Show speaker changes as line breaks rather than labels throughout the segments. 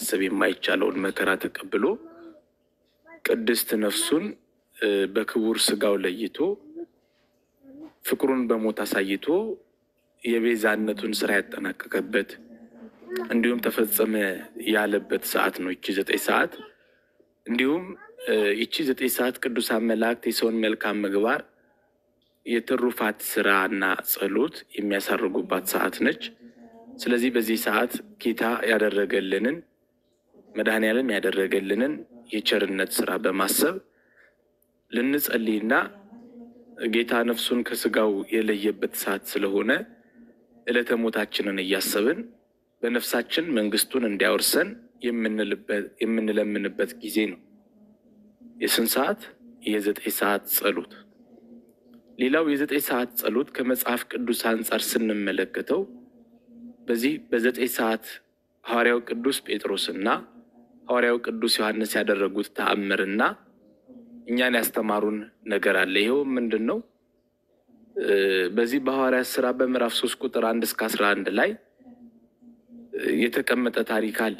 ማሰብ የማይቻለውን መከራ ተቀብሎ ቅድስት ነፍሱን በክቡር ስጋው ለይቶ ፍቅሩን በሞት አሳይቶ የቤዛነቱን ስራ ያጠናቀቀበት እንዲሁም ተፈጸመ ያለበት ሰዓት ነው እቺ 9 ሰዓት። እንዲሁም እቺ 9 ሰዓት ቅዱሳን መላእክት የሰውን መልካም ምግባር የትሩፋት ስራና ጸሎት የሚያሳርጉባት ሰዓት ነች። ስለዚህ በዚህ ሰዓት ጌታ ያደረገልንን መድኃኔዓለም ያደረገልንን የቸርነት ስራ በማሰብ ልንጸልይና ጌታ ነፍሱን ከስጋው የለየበት ሰዓት ስለሆነ ዕለተ ሞታችንን እያሰብን በነፍሳችን መንግስቱን እንዲያወርሰን የምንለምንበት ጊዜ ነው። የስንት ሰዓት? የ9 ሰዓት ጸሎት። ሌላው የ9 ሰዓት ጸሎት ከመጽሐፍ ቅዱስ አንጻር ስንመለከተው በዚህ በ9 ሰዓት ሐዋርያው ቅዱስ ጴጥሮስና ሐዋርያው ቅዱስ ዮሐንስ ያደረጉት ተአምርና እኛን ያስተማሩን ነገር አለ። ይሄው ምንድነው? በዚህ በሐዋርያት ሥራ በምዕራፍ 3 ቁጥር 1 እስከ 11 ላይ የተቀመጠ ታሪክ አለ።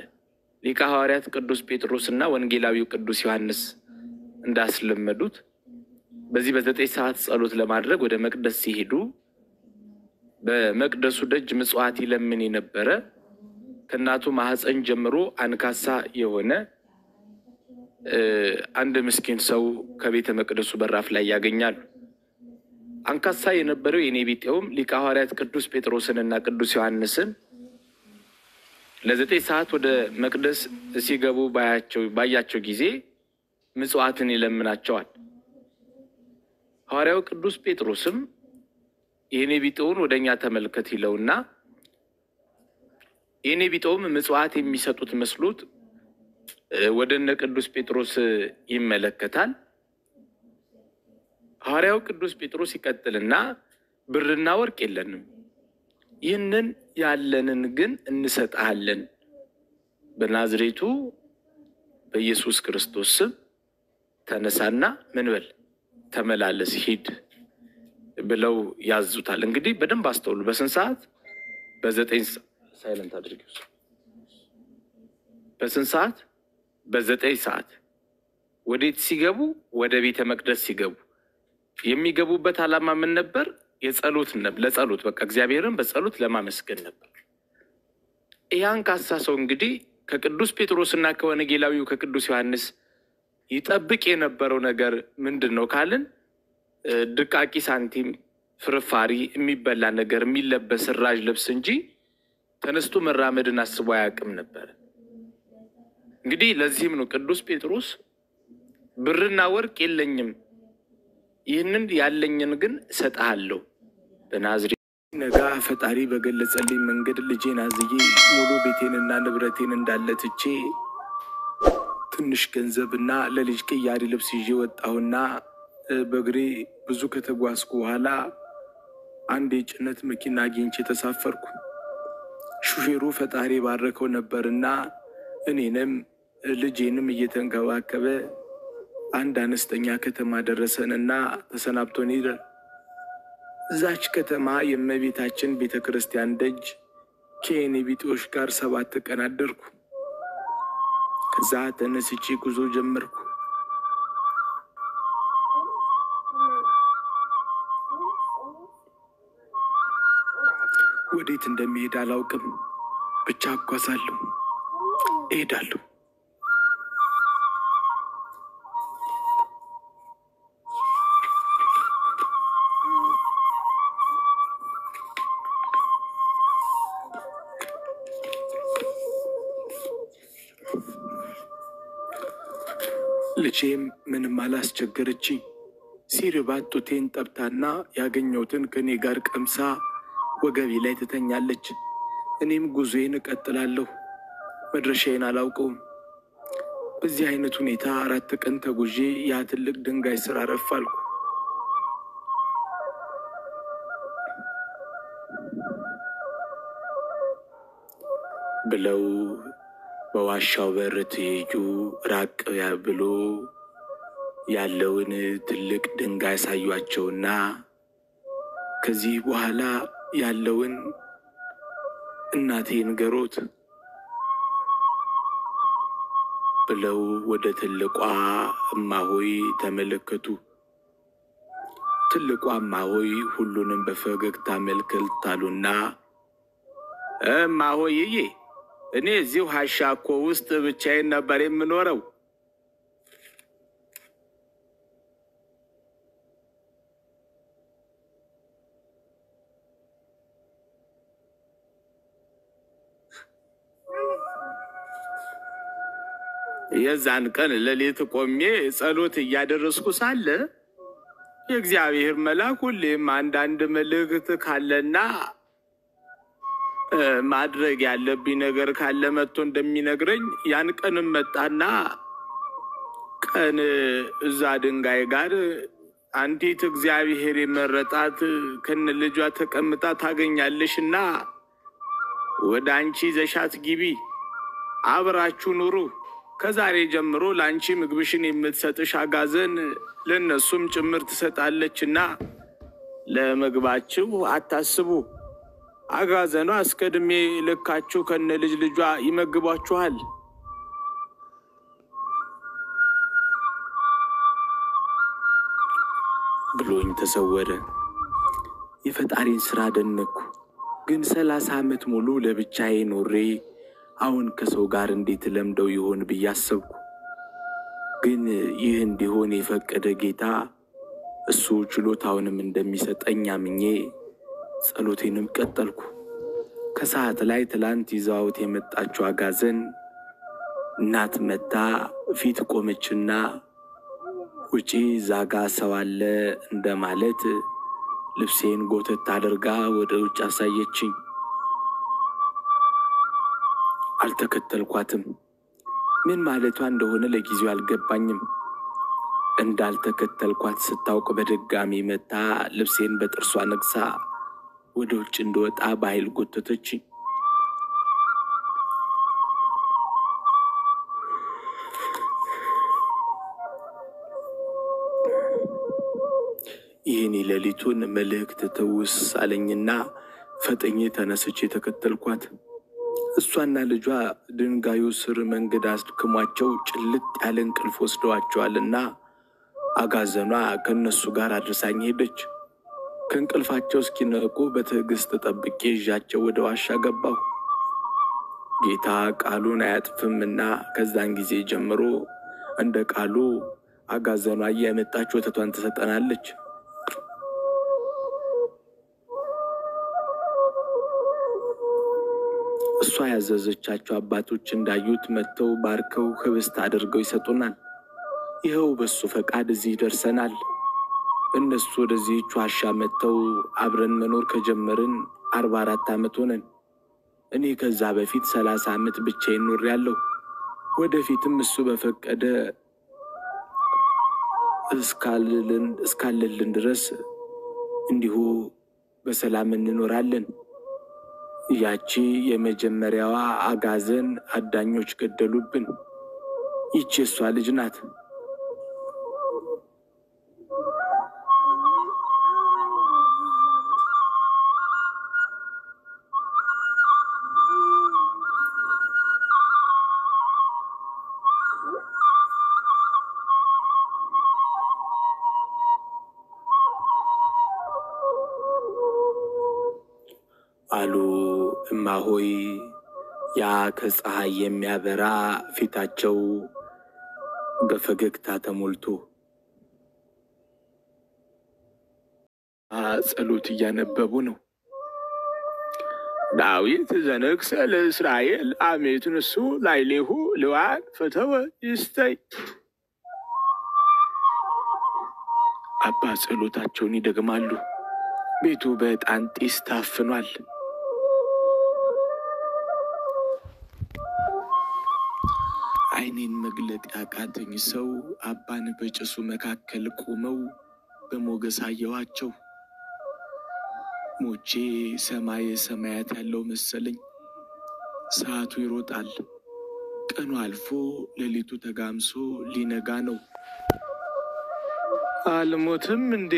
ሊቀ ሐዋርያት ቅዱስ ጴጥሮስና ወንጌላዊው ቅዱስ ዮሐንስ እንዳስለመዱት በዚህ በ9 ሰዓት ጸሎት ለማድረግ ወደ መቅደስ ሲሄዱ በመቅደሱ ደጅ ምጽዋት ይለምን የነበረ ከናቱ ማህፀን ጀምሮ አንካሳ የሆነ አንድ ምስኪን ሰው ከቤተ መቅደሱ በራፍ ላይ ያገኛሉ። አንካሳ የነበረው የኔቢጤውም ሊቀ ሐዋርያት ቅዱስ ጴጥሮስንና ቅዱስ ዮሐንስን ለ9 ሰዓት ወደ መቅደስ ሲገቡ ባያቸው ጊዜ ምጽዋትን ይለምናቸዋል። ሐዋርያው ቅዱስ ጴጥሮስም የኔቢጤውን ወደኛ ተመልከት ይለውና የኔቢጤውም ምጽዋት የሚሰጡት መስሎት ወደነ ቅዱስ ጴጥሮስ ይመለከታል። ሐዋርያው ቅዱስ ጴጥሮስ ይቀጥልና ብርና ወርቅ የለንም፣ ይህንን ያለንን ግን እንሰጣለን፣ በናዝሬቱ በኢየሱስ ክርስቶስ ስም ተነሳና ምን በል ተመላለስ ሂድ ብለው ያዙታል። እንግዲህ በደንብ አስተውሉ። በስንት ሰዓት? በ9 ሳይለንት አድርጉ። በስንት ሰዓት? በ9 ሰዓት። ወዴት ሲገቡ? ወደ ቤተ መቅደስ ሲገቡ። የሚገቡበት ዓላማ ምን ነበር? የጸሎት ነበር። ለጸሎት በቃ እግዚአብሔርን በጸሎት ለማመስገን ነበር። ያን ካሳ ሰው እንግዲህ ከቅዱስ ጴጥሮስና ከወንጌላዊው ከቅዱስ ዮሐንስ ይጠብቅ የነበረው ነገር ምንድነው ካልን ድቃቂ ሳንቲም፣ ፍርፋሪ፣ የሚበላ ነገር፣ የሚለበስ ራጅ ልብስ እንጂ ተነስቶ መራመድን አስቦ አያውቅም ነበር። እንግዲህ ለዚህም ነው ቅዱስ ጴጥሮስ ብርና ወርቅ የለኝም፣ ይህንን ያለኝን ግን እሰጥሃለሁ በናዝሬት ነጋ ፈጣሪ በገለጸልኝ መንገድ ልጄን አዝዬ ሙሉ ቤቴንና ንብረቴን እንዳለ ትቼ ትንሽ ገንዘብና ለልጅ ቅያሪ ልብስ ይዤ ወጣሁና በእግሬ ብዙ ከተጓዝኩ በኋላ አንድ የጭነት መኪና አግኝቼ ተሳፈርኩ። ሹፌሩ ፈጣሪ ባረከው ነበርና እኔንም ልጄንም እየተንከባከበ አንድ አነስተኛ ከተማ ደረሰንና ተሰናብቶን ሄደ። እዛች ከተማ የእመቤታችን ቤተክርስቲያን ደጅ ከኔቢጤዎች ጋር 7 ቀን አደርኩ። ከዛ ተነስቼ ጉዞ ጀመርኩ። ወዴት እንደሚሄድ አላውቅም፣ ብቻ አጓዛለሁ፣ እሄዳለሁ። ልጄም ምንም አላስቸገረችኝ። ሲርባት ጡቴን ጠብታና ያገኘሁትን ከኔ ጋር ቀምሳ ወገቤ ላይ ትተኛለች። እኔም ጉዞዬን እቀጥላለሁ። መድረሻዬን አላውቀውም። በዚህ አይነት ሁኔታ 4 ቀን ተጉዤ ያ ትልቅ ድንጋይ ስር አረፋልኩ። ብለው በዋሻው በር ትይዩ ራቅ ብሎ ያለውን ትልቅ ድንጋይ ያሳዩአቸውና ከዚህ በኋላ ያለውን እናቴ ንገሮት ብለው ወደ ትልቋ እማሆይ ተመለከቱ። ትልቋ እማሆይ ሁሉንም በፈገግታ መልከት አሉና እማሆይዬ እኔ እዚሁ ሀሻኮ ውስጥ ብቻዬን ነበር የምኖረው። የዛን ቀን ሌሊት ቆሜ ጸሎት እያደረስኩ ሳለ የእግዚአብሔር መልአክ ሁሌም አንዳንድ መልእክት ካለና ማድረግ ያለብኝ ነገር ካለ መጥቶ እንደሚነግረኝ ያን ቀንም መጣና ቀን እዛ ድንጋይ ጋር አንዲት እግዚአብሔር የመረጣት ከነ ልጇ ተቀምጣ ታገኛለሽና ወደ አንቺ ዘሻት ግቢ፣ አብራችሁ ኑሩ። ከዛሬ ጀምሮ ላንቺ ምግብሽን የምትሰጥሽ አጋዘን ለነሱም ጭምር ትሰጣለችና ለምግባችሁ አታስቡ። አጋዘኗ እስከ ዕድሜ ልካችሁ ከነ ልጅ ልጇ ይመግቧችኋል ብሎኝ ተሰወረ። የፈጣሪን ስራ ደነኩ። ግን 30 ዓመት ሙሉ ለብቻዬ ኖሬ አሁን ከሰው ጋር እንዴት ለምደው ይሆን ብዬ አሰብኩ። ግን ይህ እንዲሆን የፈቀደ ጌታ እሱ ችሎታውንም እንደሚሰጠኝ አምኜ ጸሎቴንም ቀጠልኩ። ከሰዓት ላይ ትላንት ይዛውት የመጣችው አጋዘን እናት መታ ፊት ቆመችና ውጪ ዛጋ ሰው አለ እንደማለት ልብሴን ጎተት አድርጋ ወደ ውጭ አሳየችኝ። አልተከተልኳትም። ምን ማለቷ እንደሆነ ለጊዜው አልገባኝም። እንዳልተከተልኳት ስታውቅ በድጋሚ መታ ልብሴን በጥርሷ ነክሳ ወደ ውጭ እንደወጣ በኃይል ጎተተችኝ። ይህን ሌሊቱን መልእክት ትውስ አለኝና ፈጥኜ ተነስቼ ተከተልኳት። እሷና ልጇ ድንጋዩ ስር መንገድ አስድክሟቸው ጭልጥ ያለ እንቅልፍ ወስደዋቸዋልና አጋዘኗ ከነሱ ጋር አድርሳኝ ሄደች። ከእንቅልፋቸው እስኪነቁ በትዕግስት ጠብቄ ይዣቸው ወደ ዋሻ ገባሁ። ጌታ ቃሉን አያጥፍምና ከዛን ጊዜ ጀምሮ እንደ ቃሉ አጋዘኗ እየመጣች ወተቷን ትሰጠናለች። እሷ ያዘዘቻቸው አባቶች እንዳዩት መጥተው ባርከው ህብስት አድርገው ይሰጡናል። ይኸው በሱ ፈቃድ እዚህ ደርሰናል። እነሱ ወደዚህች ዋሻ መጥተው አብረን መኖር ከጀመርን 44 ዓመት ሆነን። እኔ ከዛ በፊት 30 ዓመት ብቻዬን ኖሬያለሁ። ወደፊትም እሱ በፈቀደ እስካለልን ድረስ እንዲሁ በሰላም እንኖራለን። ያቺ የመጀመሪያዋ አጋዘን አዳኞች ገደሉብን። ይቺ እሷ ልጅ ናት። አሉ እማሆይ ያ ከፀሐይ የሚያበራ ፊታቸው በፈገግታ ተሞልቶ ጸሎት እያነበቡ ነው። ዳዊት ዘነግሠ ለእስራኤል አሜቱ ንሱ ላዕሌሁ ልዋን ፈተወ ይስተይ። አባ ጸሎታቸውን ይደግማሉ። ቤቱ በዕጣን ጢስ ታፍኗል። ዓይኔን መግለጥ ያቃተኝ ሰው አባን በጭሱ መካከል ቆመው በሞገስ አየኋቸው። ሞቼ ሰማየ ሰማያት ያለው መሰለኝ። ሰዓቱ ይሮጣል። ቀኑ አልፎ ሌሊቱ ተጋምሶ ሊነጋ ነው። አልሞትም እንዴ?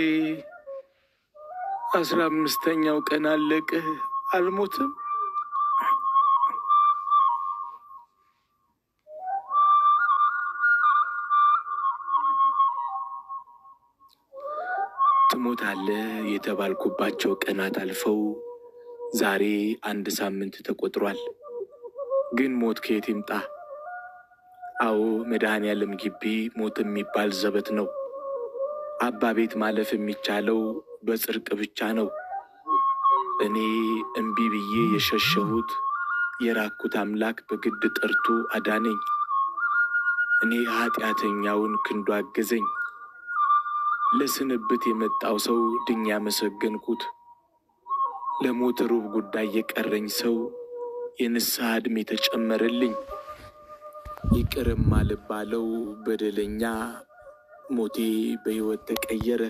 15ኛው ቀን አለቀ። ትሞታለህ የተባልኩባቸው ቀናት አልፈው ዛሬ 1 ሳምንት ተቆጥሯል። ግን ሞት ከየት ይምጣ? አዎ መድኃኔዓለም ግቢ ሞት የሚባል ዘበት ነው። አባ ቤት ማለፍ የሚቻለው በጽድቅ ብቻ ነው። እኔ እምቢ ብዬ የሸሸሁት የራኩት አምላክ በግድ ጠርቶ አዳነኝ። እኔ ኃጢአተኛውን ክንዱ አገዘኝ። ለስንብት የመጣው ሰው ድኛ መሰገንኩት። ለሞት ሩብ ጉዳይ የቀረኝ ሰው የንስሐ ዕድሜ ተጨመረልኝ። ይቅርም አልባለው በደለኛ ሞቴ በሕይወት ተቀየረ።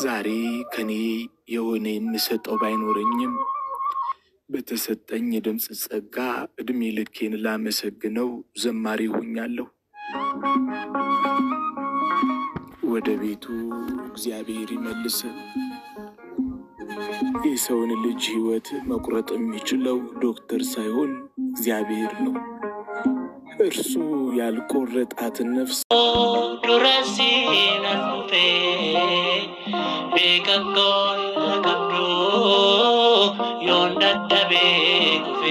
ዛሬ ከኔ የሆነ የምሰጠው ባይኖረኝም በተሰጠኝ የድምፅ ጸጋ ዕድሜ ልኬን ላመሰግነው ዘማሪ ሆኛለሁ። ወደ ቤቱ እግዚአብሔር ይመልሰን። የሰውን ልጅ ሕይወት መቁረጥ የሚችለው ዶክተር ሳይሆን እግዚአብሔር ነው። እርሱ ያልቆረጣትን ነፍስ
ዱረሲን አልፉፌ ቤቀቆን ቀብዶ ዮንደደቤ ኩፌ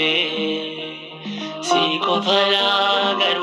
ሲቆፈላ ገሩ